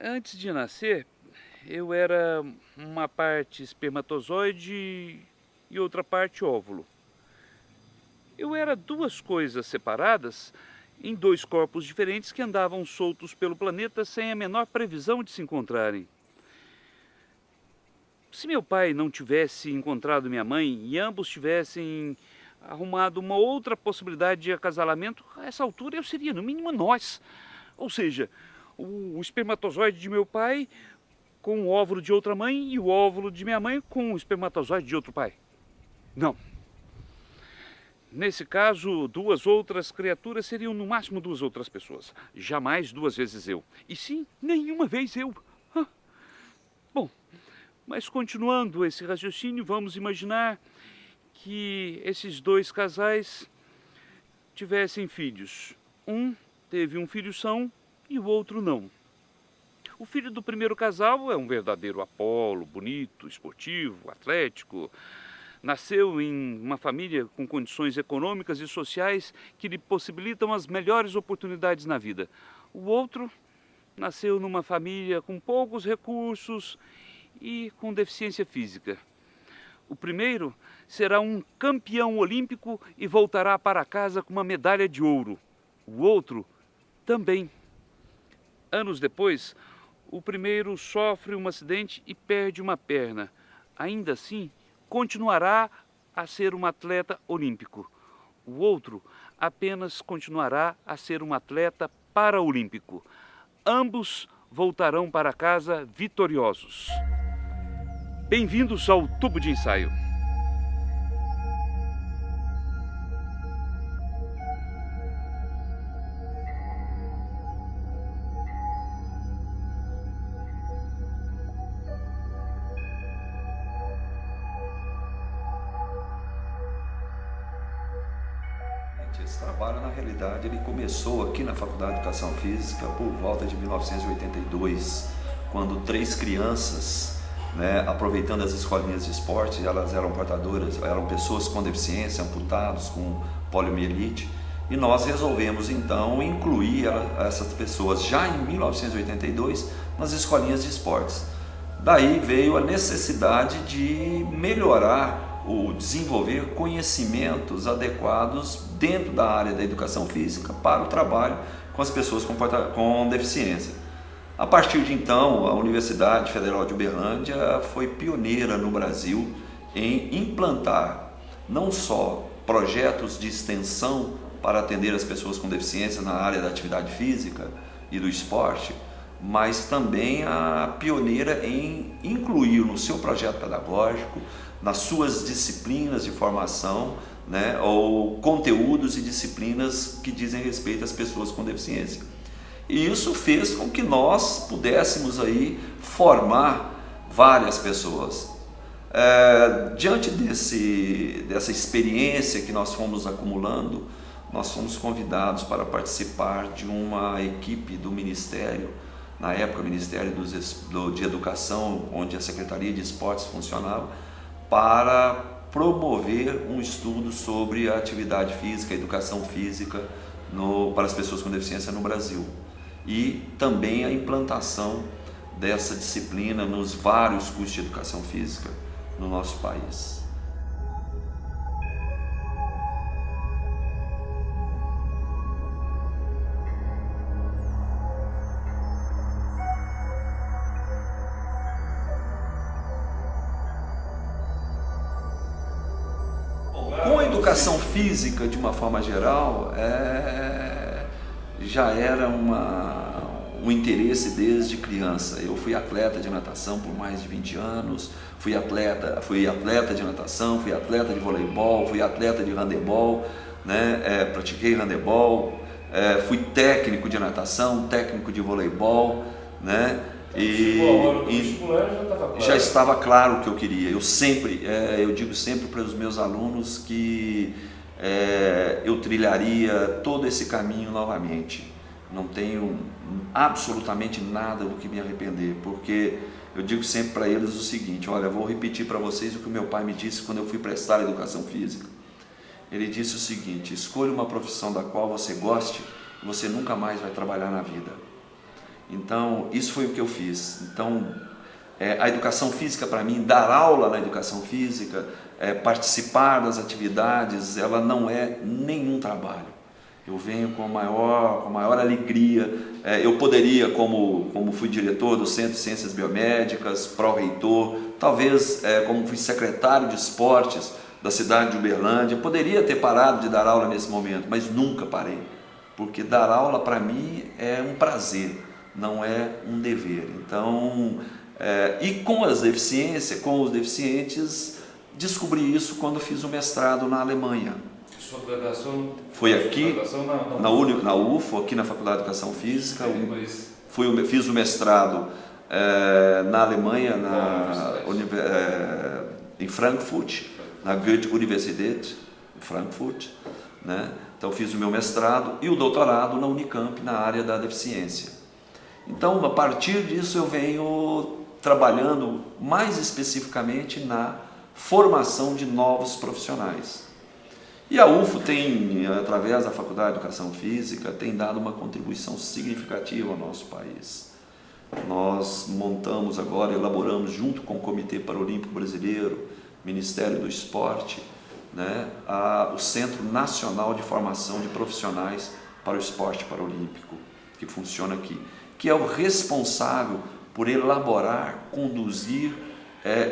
Antes de nascer, eu era uma parte espermatozoide e outra parte óvulo. Eu era duas coisas separadas em dois corpos diferentes que andavam soltos pelo planeta sem a menor previsão de se encontrarem. Se meu pai não tivesse encontrado minha mãe e ambos tivessem arrumado uma outra possibilidade de acasalamento, a essa altura eu seria, no mínimo, nós. Ou seja, o espermatozoide de meu pai com o óvulo de outra mãe e o óvulo de minha mãe com o espermatozoide de outro pai. Não. Nesse caso, duas outras criaturas seriam no máximo duas outras pessoas. Jamais duas vezes eu. E sim, nenhuma vez eu. Bom, mas continuando esse raciocínio, vamos imaginar que esses dois casais tivessem filhos. Um teve um filho são e o outro não. O filho do primeiro casal é um verdadeiro Apolo, bonito, esportivo, atlético. Nasceu em uma família com condições econômicas e sociais que lhe possibilitam as melhores oportunidades na vida. O outro nasceu numa família com poucos recursos e com deficiência física. O primeiro será um campeão olímpico e voltará para casa com uma medalha de ouro. O outro também. Anos depois, o primeiro sofre um acidente e perde uma perna. Ainda assim, continuará a ser um atleta olímpico. O outro apenas continuará a ser um atleta paraolímpico. Ambos voltarão para casa vitoriosos. Bem-vindos ao tubo de ensaio. Esse trabalho, na realidade, ele começou aqui na Faculdade de Educação Física por volta de 1982, quando 3 crianças, aproveitando as escolinhas de esporte, elas eram portadoras, eram pessoas com deficiência, amputados, com poliomielite, e nós resolvemos então incluir essas pessoas já em 1982 nas escolinhas de esportes. Daí veio a necessidade de melhorar o desenvolver conhecimentos adequados dentro da área da educação física para o trabalho com as pessoas com deficiência. A partir de então, a Universidade Federal de Uberlândia foi pioneira no Brasil em implantar não só projetos de extensão para atender as pessoas com deficiência na área da atividade física e do esporte, mas também a pioneira em incluir no seu projeto pedagógico, nas suas disciplinas de formação, ou conteúdos e disciplinas que dizem respeito às pessoas com deficiência. E isso fez com que nós pudéssemos aí formar várias pessoas. Diante dessa experiência que nós fomos acumulando, nós fomos convidados para participar de uma equipe do Ministério, na época Ministério de Educação, onde a Secretaria de Esportes funcionava, para promover um estudo sobre a atividade física, a educação física para as pessoas com deficiência no Brasil. E também a implantação dessa disciplina nos vários cursos de educação física no nosso país. Com a educação física, de uma forma geral, já era um interesse desde criança. Eu fui atleta de natação por mais de 20 anos, fui atleta de natação, fui atleta de voleibol, fui atleta de handebol, pratiquei handebol, fui técnico de natação, técnico de voleibol, já estava claro o que eu queria. Eu digo sempre para os meus alunos que eu trilharia todo esse caminho novamente. Não tenho absolutamente nada do que me arrepender, porque eu digo sempre para eles o seguinte: olha, eu vou repetir para vocês o que o meu pai me disse quando eu fui prestar educação física. Ele disse o seguinte: escolha uma profissão da qual você goste e você nunca mais vai trabalhar na vida. Então, isso foi o que eu fiz. Então, a educação física para mim, dar aula na educação física, participar das atividades, ela não é nenhum trabalho. Eu venho com a maior alegria. Eu poderia, como fui diretor do Centro de Ciências Biomédicas, pró-reitor, talvez como fui secretário de esportes da cidade de Uberlândia, poderia ter parado de dar aula nesse momento, mas nunca parei, porque dar aula para mim é um prazer, não é um dever. Então, e com os deficientes, descobri isso quando fiz o mestrado na Alemanha. Sua graduação foi aqui, na UFO, aqui na Faculdade de Educação Física. Fiz o mestrado na Alemanha, em Frankfurt, na Goethe-Universität, em Frankfurt, né? Então fiz o meu mestrado e o doutorado na Unicamp, na área da deficiência. Então, a partir disso, eu venho trabalhando mais especificamente na formação de novos profissionais. E a UFO tem, através da Faculdade de Educação Física, tem dado uma contribuição significativa ao nosso país. Nós montamos agora, elaboramos junto com o Comitê Paralímpico Brasileiro, Ministério do Esporte, né, o Centro Nacional de Formação de Profissionais para o Esporte Paralímpico, que funciona aqui, que é o responsável por elaborar, conduzir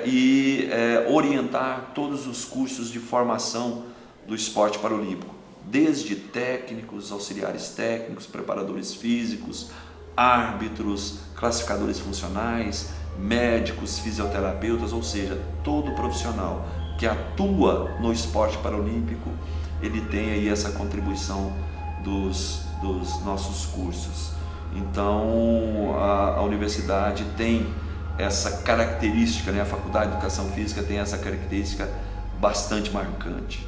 e orientar todos os cursos de formação do esporte paralímpico, desde técnicos, auxiliares técnicos, preparadores físicos, árbitros, classificadores funcionais, médicos, fisioterapeutas, ou seja, todo profissional que atua no esporte paralímpico, ele tem aí essa contribuição dos nossos cursos. Então, a universidade tem essa característica, né? A Faculdade de Educação Física tem essa característica bastante marcante.